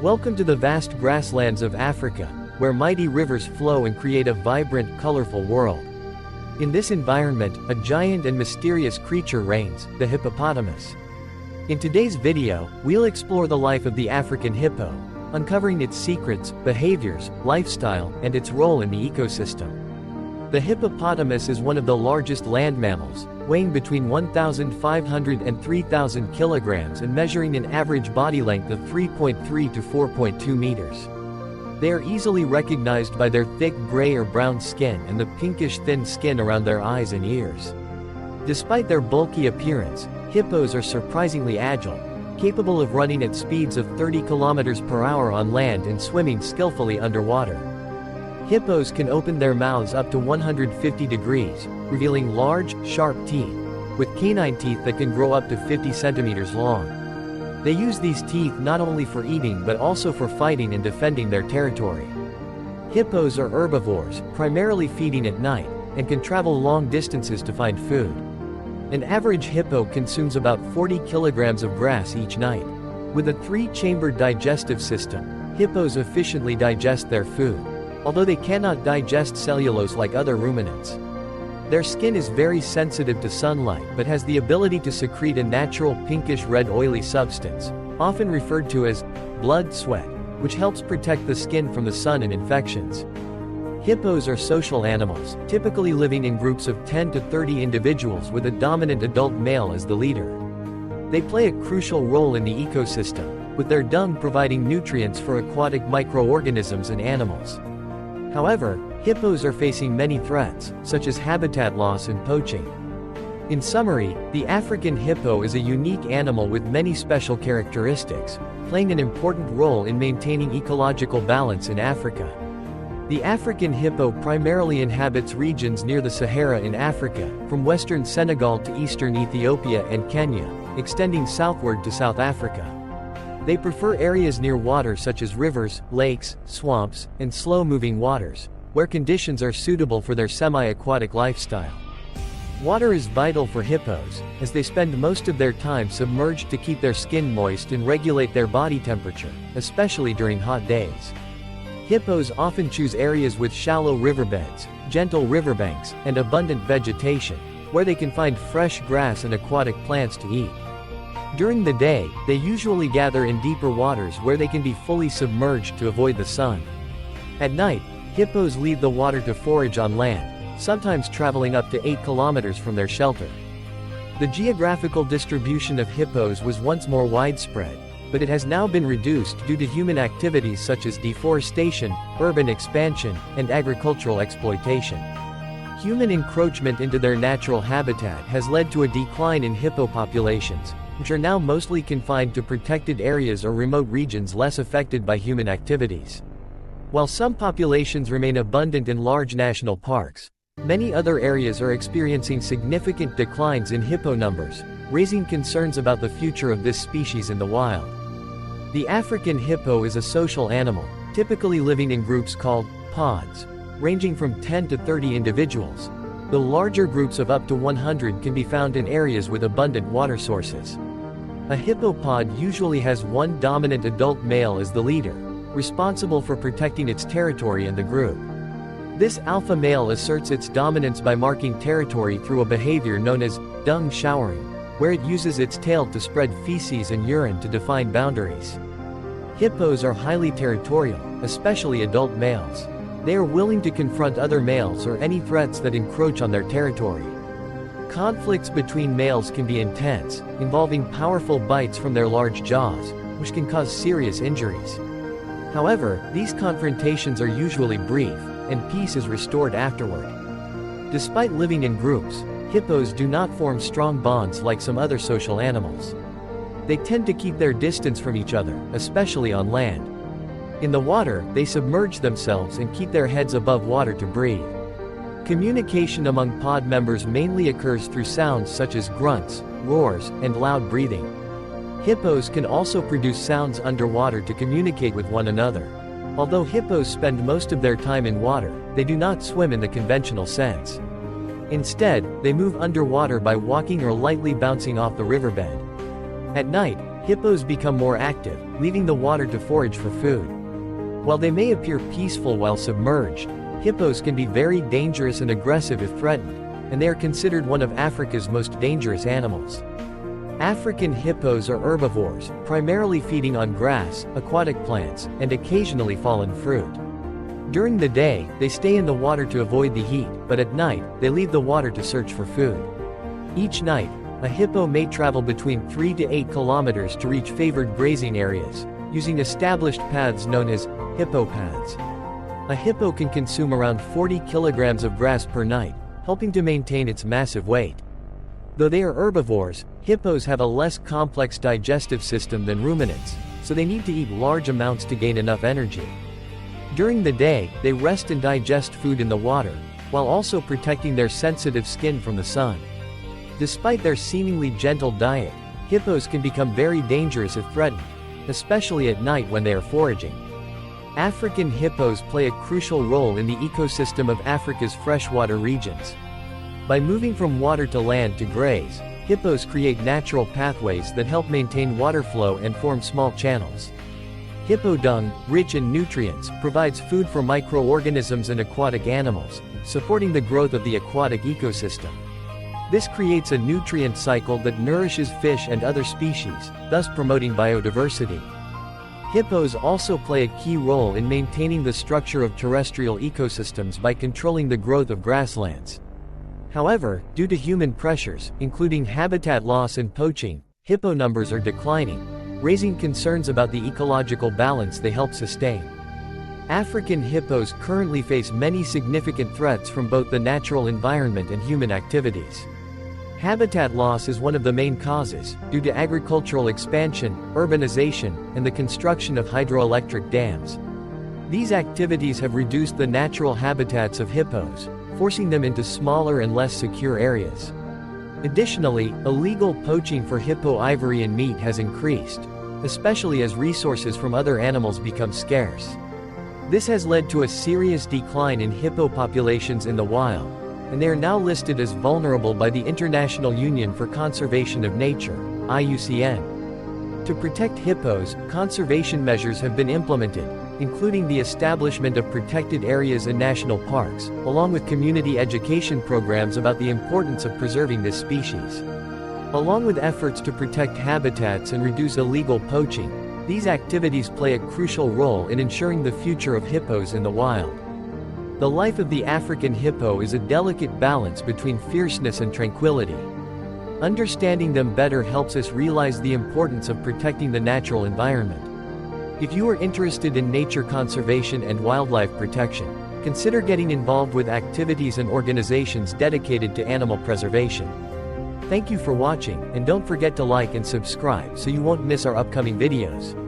Welcome to the vast grasslands of Africa, where mighty rivers flow and create a vibrant, colorful world. In this environment, a giant and mysterious creature reigns, the hippopotamus. In today's video, we'll explore the life of the African hippo, uncovering its secrets, behaviors, lifestyle, and its role in the ecosystem. The hippopotamus is one of the largest land mammals, weighing between 1,500 and 3,000 kilograms and measuring an average body length of 3.3 to 4.2 meters. They are easily recognized by their thick gray or brown skin and the pinkish thin skin around their eyes and ears. Despite their bulky appearance, hippos are surprisingly agile, capable of running at speeds of 30 kilometers per hour on land and swimming skillfully underwater. Hippos can open their mouths up to 150 degrees, revealing large, sharp teeth, with canine teeth that can grow up to 50 centimeters long. They use these teeth not only for eating but also for fighting and defending their territory. Hippos are herbivores, primarily feeding at night, and can travel long distances to find food. An average hippo consumes about 40 kilograms of grass each night. With a 3-chambered digestive system, hippos efficiently digest their food, although they cannot digest cellulose like other ruminants. Their skin is very sensitive to sunlight but has the ability to secrete a natural pinkish-red oily substance, often referred to as blood sweat, which helps protect the skin from the sun and infections. Hippos are social animals, typically living in groups of 10 to 30 individuals with a dominant adult male as the leader. They play a crucial role in the ecosystem, with their dung providing nutrients for aquatic microorganisms and animals. However, hippos are facing many threats, such as habitat loss and poaching. In summary, the African hippo is a unique animal with many special characteristics, playing an important role in maintaining ecological balance in Africa. The African hippo primarily inhabits regions near the Sahara in Africa, from western Senegal to eastern Ethiopia and Kenya, extending southward to South Africa. They prefer areas near water such as rivers, lakes, swamps, and slow-moving waters, where conditions are suitable for their semi-aquatic lifestyle. Water is vital for hippos, as they spend most of their time submerged to keep their skin moist and regulate their body temperature, especially during hot days. Hippos often choose areas with shallow riverbeds, gentle riverbanks, and abundant vegetation, where they can find fresh grass and aquatic plants to eat. During the day, they usually gather in deeper waters where they can be fully submerged to avoid the sun. At night, hippos leave the water to forage on land, sometimes traveling up to 8 kilometers from their shelter. The geographical distribution of hippos was once more widespread, but it has now been reduced due to human activities such as deforestation, urban expansion, and agricultural exploitation. Human encroachment into their natural habitat has led to a decline in hippo populations, which are now mostly confined to protected areas or remote regions less affected by human activities. While some populations remain abundant in large national parks, many other areas are experiencing significant declines in hippo numbers, raising concerns about the future of this species in the wild. The African hippo is a social animal, typically living in groups called pods, ranging from 10 to 30 individuals. The larger groups of up to 100 can be found in areas with abundant water sources. A hippopod usually has one dominant adult male as the leader, responsible for protecting its territory and the group. This alpha male asserts its dominance by marking territory through a behavior known as dung showering, where it uses its tail to spread feces and urine to define boundaries. Hippos are highly territorial, especially adult males. They are willing to confront other males or any threats that encroach on their territory. Conflicts between males can be intense, involving powerful bites from their large jaws, which can cause serious injuries. However, these confrontations are usually brief, and peace is restored afterward. Despite living in groups, hippos do not form strong bonds like some other social animals. They tend to keep their distance from each other, especially on land. In the water, they submerge themselves and keep their heads above water to breathe. Communication among pod members mainly occurs through sounds such as grunts, roars, and loud breathing. Hippos can also produce sounds underwater to communicate with one another. Although hippos spend most of their time in water, they do not swim in the conventional sense. Instead, they move underwater by walking or lightly bouncing off the riverbed. At night, hippos become more active, leaving the water to forage for food. While they may appear peaceful while submerged, hippos can be very dangerous and aggressive if threatened, and they are considered one of Africa's most dangerous animals. African hippos are herbivores, primarily feeding on grass, aquatic plants, and occasionally fallen fruit. During the day, they stay in the water to avoid the heat, but at night, they leave the water to search for food. Each night, a hippo may travel between 3 to 8 kilometers to reach favored grazing areas, using established paths known as hippo paths. A hippo can consume around 40 kilograms of grass per night, helping to maintain its massive weight. Though they are herbivores, hippos have a less complex digestive system than ruminants, so they need to eat large amounts to gain enough energy. During the day, they rest and digest food in the water, while also protecting their sensitive skin from the sun. Despite their seemingly gentle diet, hippos can become very dangerous if threatened, especially at night when they are foraging. African hippos play a crucial role in the ecosystem of Africa's freshwater regions. By moving from water to land to graze, hippos create natural pathways that help maintain water flow and form small channels. Hippo dung, rich in nutrients, provides food for microorganisms and aquatic animals, supporting the growth of the aquatic ecosystem. This creates a nutrient cycle that nourishes fish and other species, thus promoting biodiversity. Hippos also play a key role in maintaining the structure of terrestrial ecosystems by controlling the growth of grasslands. However, due to human pressures, including habitat loss and poaching, hippo numbers are declining, raising concerns about the ecological balance they help sustain. African hippos currently face many significant threats from both the natural environment and human activities. Habitat loss is one of the main causes, due to agricultural expansion, urbanization, and the construction of hydroelectric dams. These activities have reduced the natural habitats of hippos, forcing them into smaller and less secure areas. Additionally, illegal poaching for hippo ivory and meat has increased, especially as resources from other animals become scarce. This has led to a serious decline in hippo populations in the wild, and they are now listed as vulnerable by the International Union for Conservation of Nature, IUCN. To protect hippos, conservation measures have been implemented, including the establishment of protected areas and national parks, along with community education programs about the importance of preserving this species. Along with efforts to protect habitats and reduce illegal poaching, these activities play a crucial role in ensuring the future of hippos in the wild. The life of the African hippo is a delicate balance between fierceness and tranquility. Understanding them better helps us realize the importance of protecting the natural environment. If you are interested in nature conservation and wildlife protection, consider getting involved with activities and organizations dedicated to animal preservation. Thank you for watching, and don't forget to like and subscribe so you won't miss our upcoming videos.